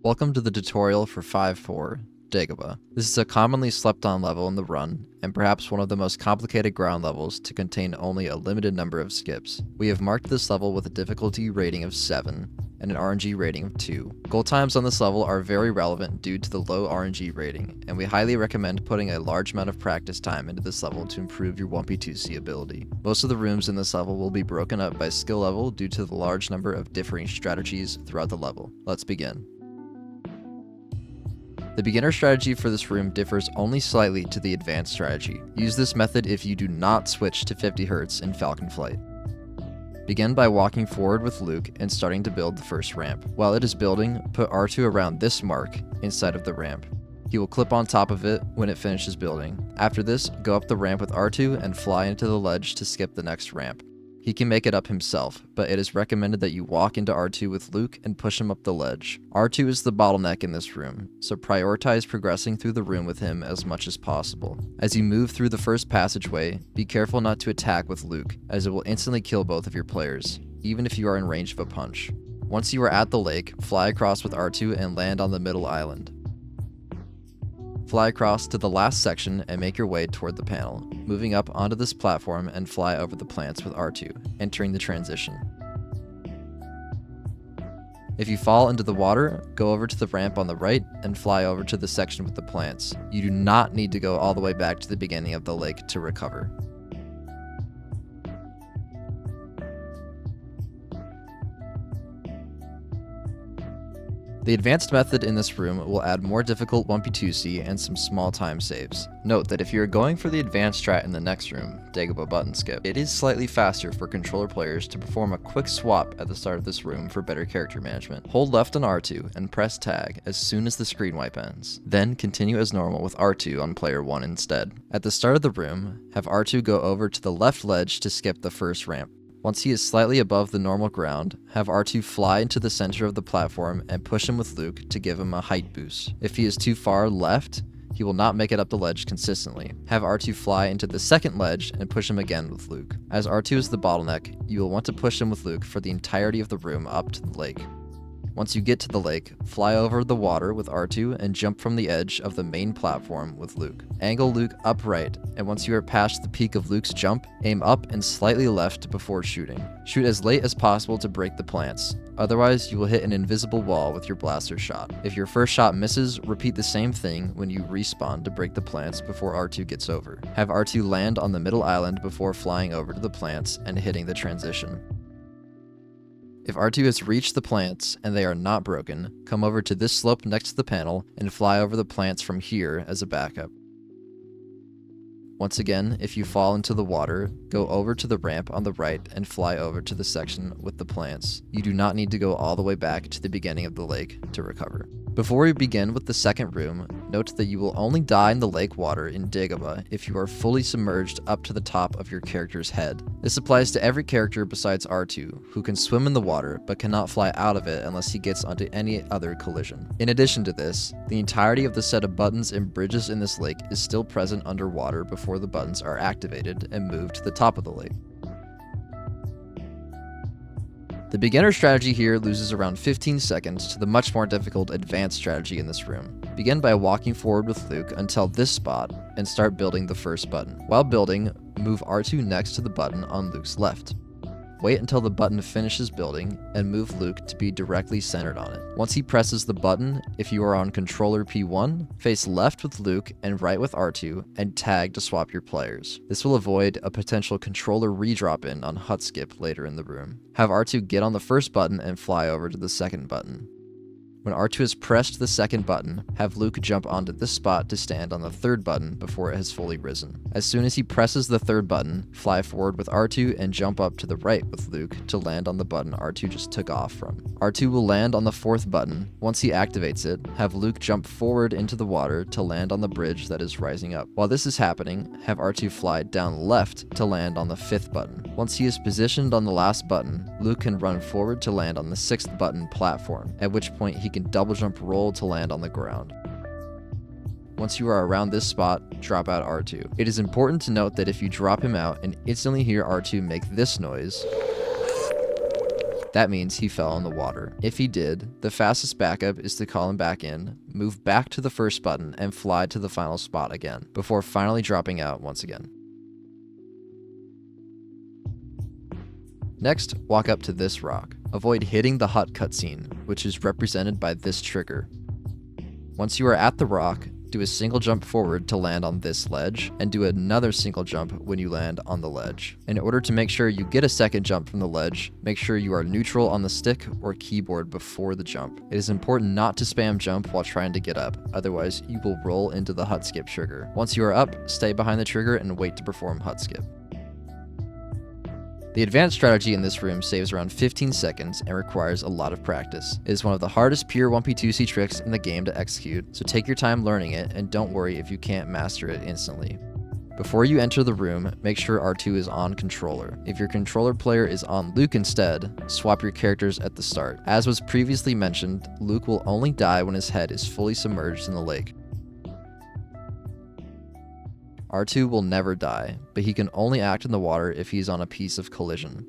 Welcome to the tutorial for 5.4, Dagobah. This is a commonly slept on level in the run, and perhaps one of the most complicated ground levels to contain only a limited number of skips. We have marked this level with a difficulty rating of 7, and an RNG rating of 2. Goal times on this level are very relevant due to the low RNG rating, and we highly recommend putting a large amount of practice time into this level to improve your 1p2c ability. Most of the rooms in this level will be broken up by skill level due to the large number of differing strategies throughout the level. Let's begin. The beginner strategy for this room differs only slightly to the advanced strategy. Use this method if you do not switch to 50 Hz in Falcon Flight. Begin by walking forward with Luke and starting to build the first ramp. While it is building, put R2 around this mark inside of the ramp. He will clip on top of it when it finishes building. After this, go up the ramp with R2 and fly into the ledge to skip the next ramp. He can make it up himself, but it is recommended that you walk into R2 with Luke and push him up the ledge. R2 is the bottleneck in this room, so prioritize progressing through the room with him as much as possible. As you move through the first passageway, be careful not to attack with Luke, as it will instantly kill both of your players, even if you are in range of a punch. Once you are at the lake, fly across with R2 and land on the middle island. Fly across to the last section and make your way toward the panel, moving up onto this platform and fly over the plants with R2, entering the transition. If you fall into the water, go over to the ramp on the right and fly over to the section with the plants. You do not need to go all the way back to the beginning of the lake to recover. The advanced method in this room will add more difficult 1p2c and some small time saves. Note that if you are going for the advanced strat in the next room, Dagobah button skip, it is slightly faster for controller players to perform a quick swap at the start of this room for better character management. Hold left on R2 and press tag as soon as the screen wipe ends. Then continue as normal with R2 on player 1 instead. At the start of the room, have R2 go over to the left ledge to skip the first ramp. Once he is slightly above the normal ground, have R2 fly into the center of the platform and push him with Luke to give him a height boost. If he is too far left, he will not make it up the ledge consistently. Have R2 fly into the second ledge and push him again with Luke. As R2 is the bottleneck, you will want to push him with Luke for the entirety of the room up to the lake. Once you get to the lake, fly over the water with R2 and jump from the edge of the main platform with Luke. Angle Luke upright, and once you are past the peak of Luke's jump, aim up and slightly left before shooting. Shoot as late as possible to break the plants, otherwise you will hit an invisible wall with your blaster shot. If your first shot misses, repeat the same thing when you respawn to break the plants before R2 gets over. Have R2 land on the middle island before flying over to the plants and hitting the transition. If R2 has reached the plants and they are not broken, come over to this slope next to the panel and fly over the plants from here as a backup. Once again, if you fall into the water, go over to the ramp on the right and fly over to the section with the plants. You do not need to go all the way back to the beginning of the lake to recover. Before we begin with the second room, note that you will only die in the lake water in Dagobah if you are fully submerged up to the top of your character's head. This applies to every character besides R2, who can swim in the water but cannot fly out of it unless he gets onto any other collision. In addition to this, the entirety of the set of buttons and bridges in this lake is still present underwater before the buttons are activated and moved to the top of the lake. The beginner strategy here loses around 15 seconds to the much more difficult advanced strategy in this room. Begin by walking forward with Luke until this spot and start building the first button. While building, move R2 next to the button on Luke's left. Wait until the button finishes building and move Luke to be directly centered on it. Once he presses the button, if you are on controller P1, face left with Luke and right with R2 and tag to swap your players. This will avoid a potential controller redrop in on hut skip later in the room. Have R2 get on the first button and fly over to the second button. When R2 has pressed the second button, have Luke jump onto this spot to stand on the third button before it has fully risen. As soon as he presses the third button, fly forward with R2 and jump up to the right with Luke to land on the button R2 just took off from. R2 will land on the fourth button. Once he activates it, have Luke jump forward into the water to land on the bridge that is rising up. While this is happening, have R2 fly down left to land on the fifth button. Once he is positioned on the last button, Luke can run forward to land on the sixth button platform, at which point he can double jump roll to land on the ground. Once you are around this spot, drop out R2. It is important to note that if you drop him out and instantly hear R2 make this noise, That means he fell in the water. If he did, the fastest backup is to call him back in, move back to the first button, and fly to the final spot again, before finally dropping out once again. Next, walk up to this rock. Avoid hitting the hut cutscene, which is represented by this trigger. Once you are at the rock, do a single jump forward to land on this ledge, and do another single jump when you land on the ledge. In order to make sure you get a second jump from the ledge, make sure you are neutral on the stick or keyboard before the jump. It is important not to spam jump while trying to get up, otherwise you will roll into the hut skip trigger. Once you are up, stay behind the trigger and wait to perform hut skip. The advanced strategy in this room saves around 15 seconds and requires a lot of practice. It is one of the hardest pure 1P2C tricks in the game to execute, so take your time learning it and don't worry if you can't master it instantly. Before you enter the room, make sure R2 is on controller. If your controller player is on Luke instead, swap your characters at the start. As was previously mentioned, Luke will only die when his head is fully submerged in the lake. R2 will never die, but he can only act in the water if he's on a piece of collision.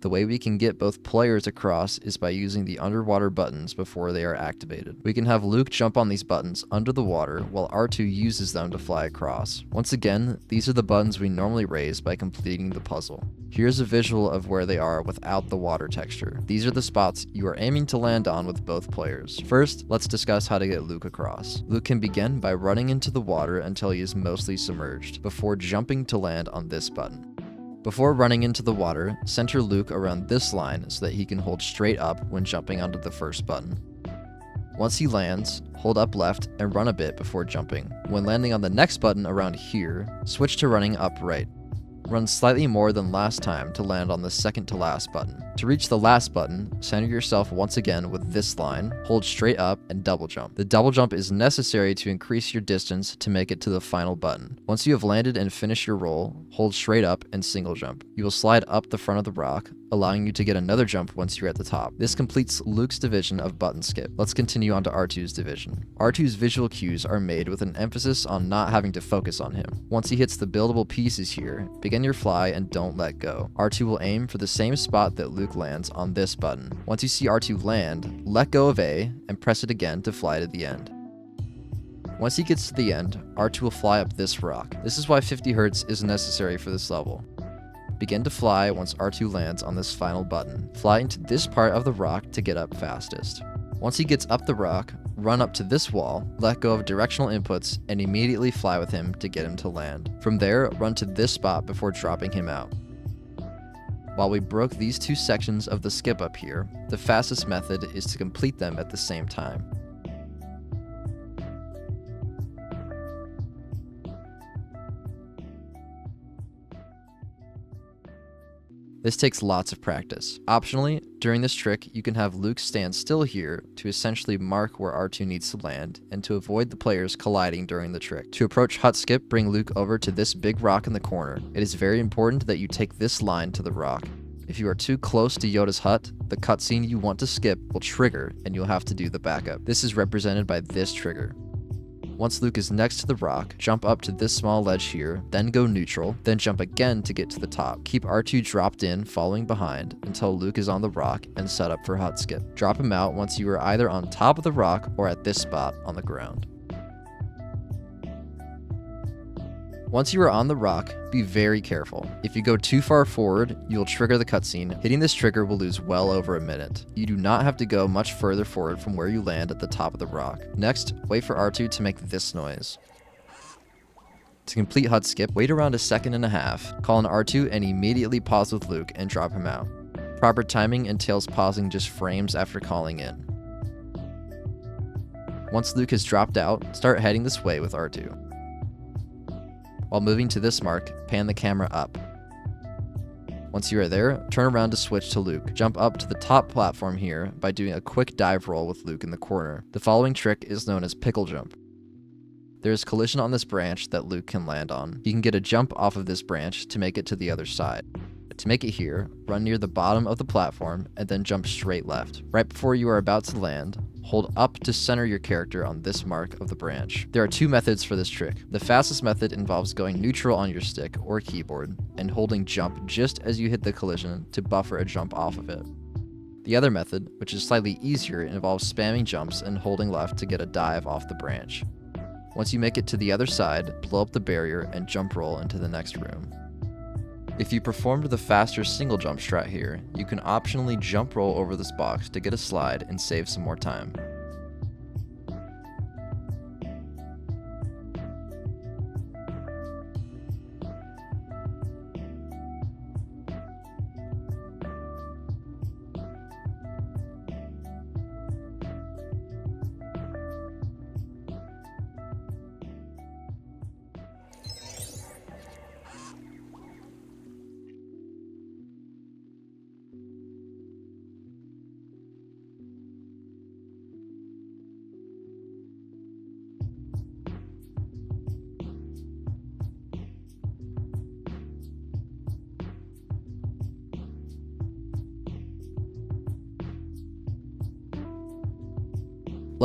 The way we can get both players across is by using the underwater buttons before they are activated. We can have Luke jump on these buttons under the water while R2 uses them to fly across. Once again, these are the buttons we normally raise by completing the puzzle. Here's a visual of where they are without the water texture. These are the spots you are aiming to land on with both players. First, let's discuss how to get Luke across. Luke can begin by running into the water until he is mostly submerged, before jumping to land on this button. Before running into the water, center Luke around this line so that he can hold straight up when jumping onto the first button. Once he lands, hold up left and run a bit before jumping. When landing on the next button around here, switch to running up right. Run slightly more than last time to land on the second to last button. To reach the last button, center yourself once again with this line, hold straight up, and double jump. The double jump is necessary to increase your distance to make it to the final button. Once you have landed and finished your roll, hold straight up and single jump. You will slide up the front of the rock, allowing you to get another jump once you're at the top. This completes Luke's division of button skip. Let's continue on to R2's division. R2's visual cues are made with an emphasis on not having to focus on him. Once he hits the buildable pieces here, begin your fly and don't let go. R2 will aim for the same spot that Luke lands on this button. Once you see R2 land, let go of A and press it again to fly to the end. Once he gets to the end, R2 will fly up this rock. This is why 50 Hz is necessary for this level. Begin to fly once R2 lands on this final button. Fly into this part of the rock to get up fastest. Once he gets up the rock, run up to this wall, let go of directional inputs, and immediately fly with him to get him to land. From there, run to this spot before dropping him out. While we broke these two sections of the skip up here, the fastest method is to complete them at the same time. This takes lots of practice. Optionally, during this trick, you can have Luke stand still here to essentially mark where R2 needs to land and to avoid the players colliding during the trick. To approach hut skip, bring Luke over to this big rock in the corner. It is very important that you take this line to the rock. If you are too close to Yoda's hut, the cutscene you want to skip will trigger and you'll have to do the backup. This is represented by this trigger. Once Luke is next to the rock, jump up to this small ledge here, then go neutral, then jump again to get to the top. Keep R2 dropped in, following behind, until Luke is on the rock and set up for hut skip. Drop him out once you are either on top of the rock or at this spot on the ground. Once you are on the rock, be very careful. If you go too far forward, you will trigger the cutscene. Hitting this trigger will lose well over a minute. You do not have to go much further forward from where you land at the top of the rock. Next, wait for R2 to make this noise. To complete hut skip, wait around 1.5 seconds, call on R2 and immediately pause with Luke and drop him out. Proper timing entails pausing just frames after calling in. Once Luke has dropped out, start heading this way with R2. While moving to this mark, pan the camera up. Once you are there, turn around to switch to Luke. Jump up to the top platform here by doing a quick dive roll with Luke in the corner. The following trick is known as Pickle Jump. There is collision on this branch that Luke can land on. He can get a jump off of this branch to make it to the other side. To make it here, run near the bottom of the platform and then jump straight left. Right before you are about to land, hold up to center your character on this mark of the branch. There are two methods for this trick. The fastest method involves going neutral on your stick or keyboard and holding jump just as you hit the collision to buffer a jump off of it. The other method, which is slightly easier, involves spamming jumps and holding left to get a dive off the branch. Once you make it to the other side, blow up the barrier and jump roll into the next room. If you performed the faster single jump strat here, you can optionally jump roll over this box to get a slide and save some more time.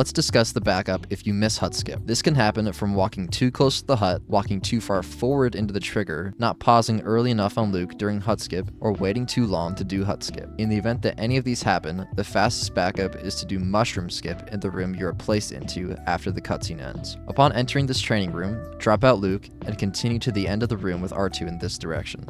Let's discuss the backup if you miss hut skip. This can happen from walking too close to the hut, walking too far forward into the trigger, not pausing early enough on Luke during hut skip, or waiting too long to do hut skip. In the event that any of these happen, the fastest backup is to do mushroom skip in the room you are placed into after the cutscene ends. Upon entering this training room, drop out Luke and continue to the end of the room with R2 in this direction.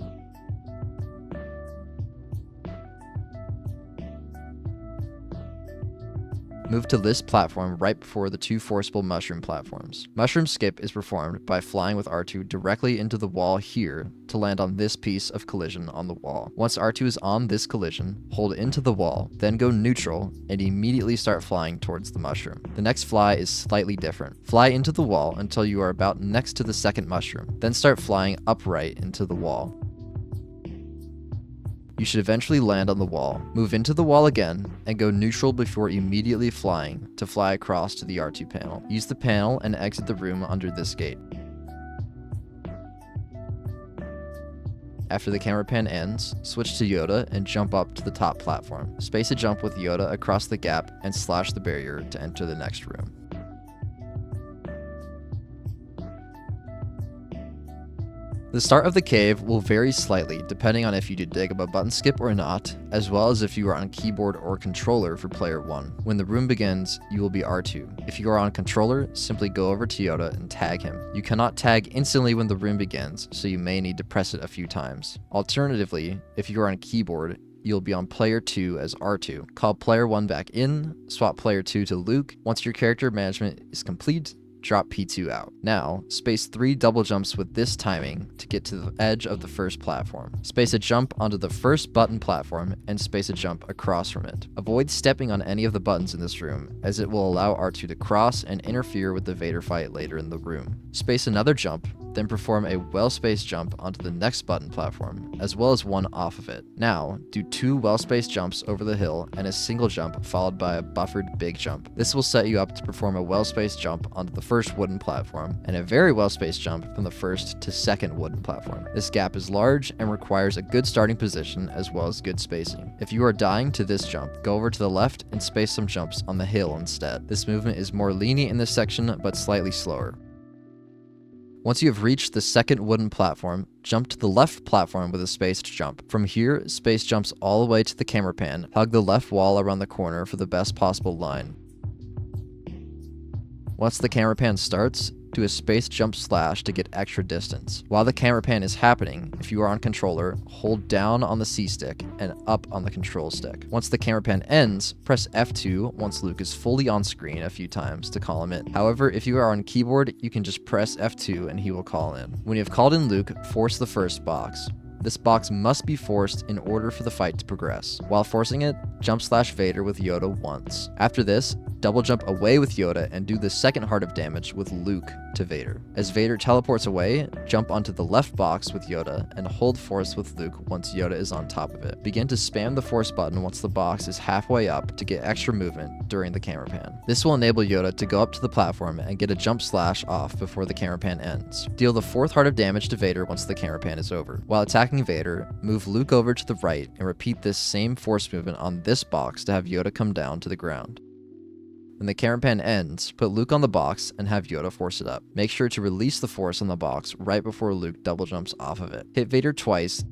Move to this platform right before the two forcible mushroom platforms. Mushroom skip is performed by flying with R2 directly into the wall here to land on this piece of collision on the wall. Once R2 is on this collision, hold into the wall, then go neutral and immediately start flying towards the mushroom. The next fly is slightly different. Fly into the wall until you are about next to the second mushroom, then start flying upright into the wall. You should eventually land on the wall. Move into the wall again, and go neutral before immediately flying to fly across to the R2 panel. Use the panel and exit the room under this gate. After the camera pan ends, switch to Yoda and jump up to the top platform. Space a jump with Yoda across the gap and slash the barrier to enter the next room. The start of the cave will vary slightly depending on if you do Dagobah button skip or not, as well as if you are on keyboard or controller for player 1. When the room begins, you will be R2. If you are on controller, simply go over to Yoda and tag him. You cannot tag instantly when the room begins, so you may need to press it a few times. Alternatively, if you are on keyboard, you'll be on player 2 as R2. Call player 1 back in, swap player 2 to Luke. Once your character management is complete, drop P2 out. Now, space 3 double jumps with this timing to get to the edge of the first platform. Space a jump onto the first button platform and space a jump across from it. Avoid stepping on any of the buttons in this room, as it will allow R2 to cross and interfere with the Vader fight later in the room. Space another jump, then perform a well-spaced jump onto the next button platform, as well as one off of it. Now, do 2 well-spaced jumps over the hill and a single jump followed by a buffered big jump. This will set you up to perform a well-spaced jump onto the first wooden platform and a very well-spaced jump from the first to second wooden platform. This gap is large and requires a good starting position as well as good spacing. If you are dying to this jump, go over to the left and space some jumps on the hill instead. This movement is more lenient in this section but slightly slower. Once you have reached the second wooden platform, jump to the left platform with a spaced jump. From here, space jumps all the way to the camera pan. Hug the left wall around the corner for the best possible line. Once the camera pan starts, do a space jump slash to get extra distance. While the camera pan is happening, if you are on controller, hold down on the C stick and up on the control stick. Once the camera pan ends, press F2 once Luke is fully on screen a few times to call him in. However, if you are on keyboard, you can just press F2 and he will call in. When you have called in Luke, force the first box. This box must be forced in order for the fight to progress. While forcing it, jump slash Vader with Yoda once. After this, double jump away with Yoda and do the second heart of damage with Luke to Vader. As Vader teleports away, jump onto the left box with Yoda and hold force with Luke once Yoda is on top of it. Begin to spam the force button once the box is halfway up to get extra movement during the camera pan. This will enable Yoda to go up to the platform and get a jump slash off before the camera pan ends. Deal the 4th heart of damage to Vader once the camera pan is over. While attacking Vader, move Luke over to the right and repeat this same force movement on this box to have Yoda come down to the ground. When the camera pan ends, put Luke on the box and have Yoda force it up. Make sure to release the force on the box right before Luke double jumps off of it. Hit Vader twice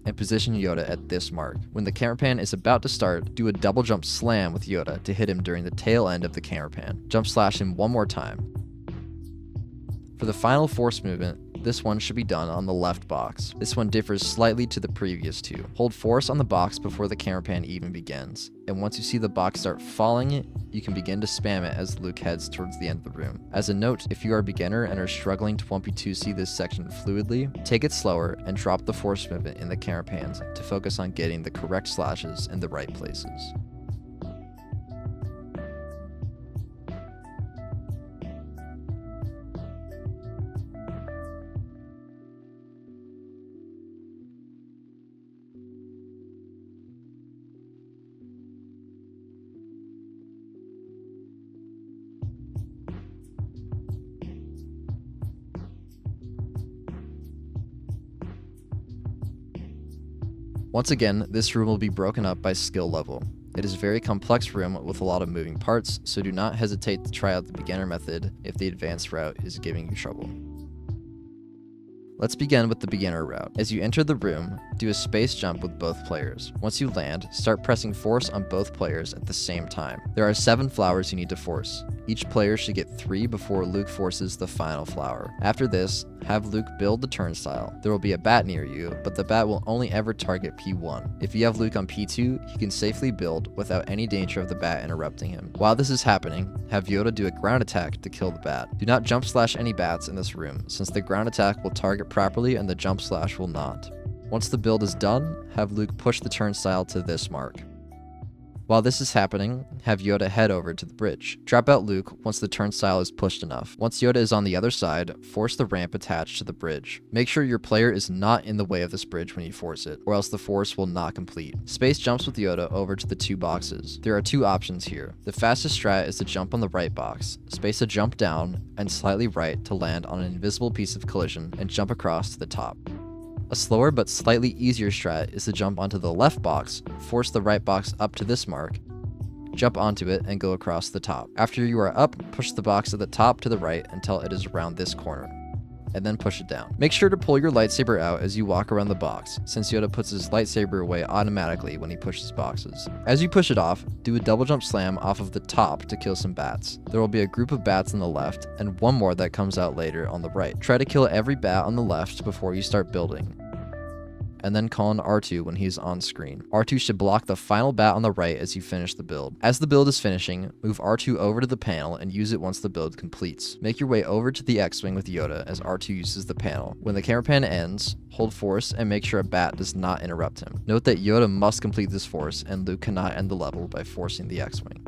and position Yoda at this mark. When the camera pan is about to start, do a double jump slam with Yoda to hit him during the tail end of the camera pan. Jump slash him one more time. For the final force movement, this one should be done on the left box. This one differs slightly to the previous two. Hold force on the box before the camera pan even begins, and once you see the box start falling, you can begin to spam it as Luke heads towards the end of the room. As a note, if you are a beginner and are struggling to 1p2c this section fluidly, take it slower and drop the force movement in the camera pans to focus on getting the correct slashes in the right places. Once again, this room will be broken up by skill level. It is a very complex room with a lot of moving parts, so do not hesitate to try out the beginner method if the advanced route is giving you trouble. Let's begin with the beginner route. As you enter the room, do a space jump with both players. Once you land, start pressing force on both players at the same time. There are 7 flowers you need to force. Each player should get 3 before Luke forces the final flower. After this, have Luke build the turnstile. There will be a bat near you, but the bat will only ever target P1. If you have Luke on P2, he can safely build without any danger of the bat interrupting him. While this is happening, have Yoda do a ground attack to kill the bat. Do not jump slash any bats in this room, since the ground attack will target properly and the jump slash will not. Once the build is done, have Luke push the turnstile to this mark. While this is happening, have Yoda head over to the bridge. Drop out Luke once the turnstile is pushed enough. Once Yoda is on the other side, force the ramp attached to the bridge. Make sure your player is not in the way of this bridge when you force it, or else the force will not complete. Space jumps with Yoda over to the 2 boxes. There are 2 options here. The fastest strat is to jump on the right box, space a jump down, and slightly right to land on an invisible piece of collision and jump across to the top. A slower but slightly easier strat is to jump onto the left box, force the right box up to this mark, jump onto it, and go across the top. After you are up, push the box at the top to the right until it is around this corner, and then push it down. Make sure to pull your lightsaber out as you walk around the box, since Yoda puts his lightsaber away automatically when he pushes boxes. As you push it off, do a double jump slam off of the top to kill some bats. There will be a group of bats on the left, and one more that comes out later on the right. Try to kill every bat on the left before you start building, and then call on R2 when he's on screen. R2 should block the final bat on the right as you finish the build. As the build is finishing, move R2 over to the panel and use it once the build completes. Make your way over to the X-Wing with Yoda as R2 uses the panel. When the camera pan ends, hold force and make sure a bat does not interrupt him. Note that Yoda must complete this force and Luke cannot end the level by forcing the X-Wing.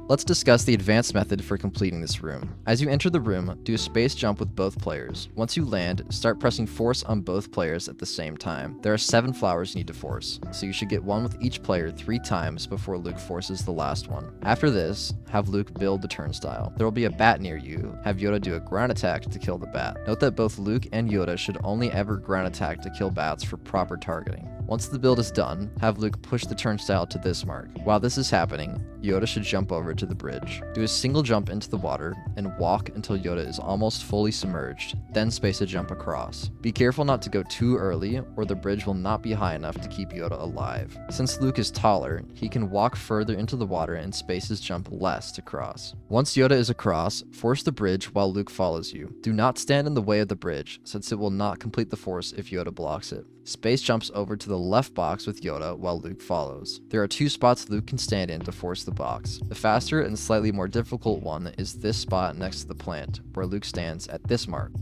Let's discuss the advanced method for completing this room. As you enter the room, do a space jump with both players. Once you land, start pressing force on both players at the same time. There are 7 flowers you need to force, so you should get one with each player 3 times before Luke forces the last one. After this, have Luke build the turnstile. There will be a bat near you. Have Yoda do a ground attack to kill the bat. Note that both Luke and Yoda should only ever ground attack to kill bats for proper targeting. Once the build is done, have Luke push the turnstile to this mark. While this is happening, Yoda should jump over to the bridge. Do a single jump into the water and walk until Yoda is almost fully submerged, then space a jump across. Be careful not to go too early or the bridge will not be high enough to keep Yoda alive. Since Luke is taller, he can walk further into the water and space his jump less to cross. Once Yoda is across, force the bridge while Luke follows you. Do not stand in the way of the bridge, since it will not complete the force if Yoda blocks it. Space jumps over to the left box with Yoda while Luke follows. There are 2 spots Luke can stand in to force the box. The faster and slightly more difficult one is this spot next to the plant, where Luke stands at this mark.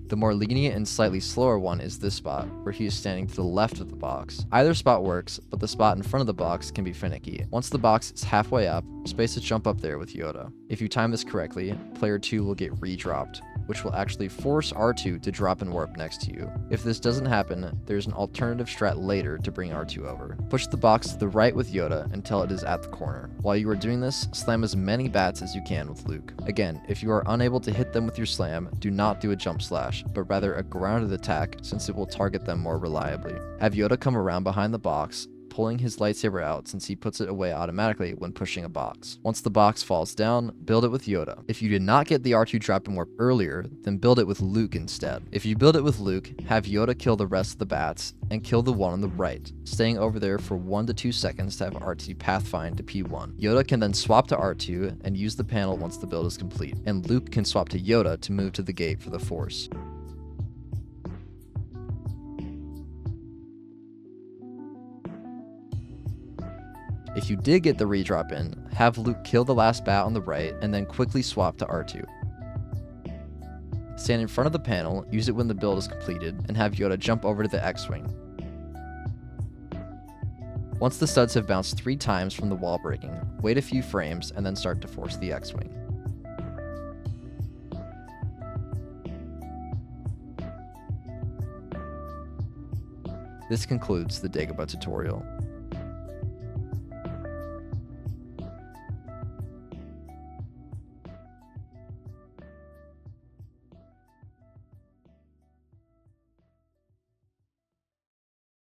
The more lenient and slightly slower one is this spot, where he is standing to the left of the box. Either spot works, but the spot in front of the box can be finicky. Once the box is halfway up, space a jump up there with Yoda. If you time this correctly, player 2 will get re-dropped, which will actually force R2 to drop and warp next to you. If this doesn't happen, there's an alternative strat later to bring R2 over. Push the box to the right with Yoda until it is at the corner. While you are doing this, slam as many bats as you can with Luke. Again, if you are unable to hit them with your slam, do not do a jump slash, but rather a grounded attack since it will target them more reliably. Have Yoda come around behind the box, pulling his lightsaber out since he puts it away automatically when pushing a box. Once the box falls down, build it with Yoda. If you did not get the R2 drop-in warp earlier, then build it with Luke instead. If you build it with Luke, have Yoda kill the rest of the bats and kill the one on the right, staying over there for 1 to 2 seconds to have R2 pathfind to P1. Yoda can then swap to R2 and use the panel once the build is complete, and Luke can swap to Yoda to move to the gate for the Force. If you did get the redrop in, have Luke kill the last bat on the right and then quickly swap to R2. Stand in front of the panel, use it when the build is completed, and have Yoda jump over to the X-Wing. Once the studs have bounced 3 times from the wall breaking, wait a few frames and then start to force the X-Wing. This concludes the Dagobah tutorial.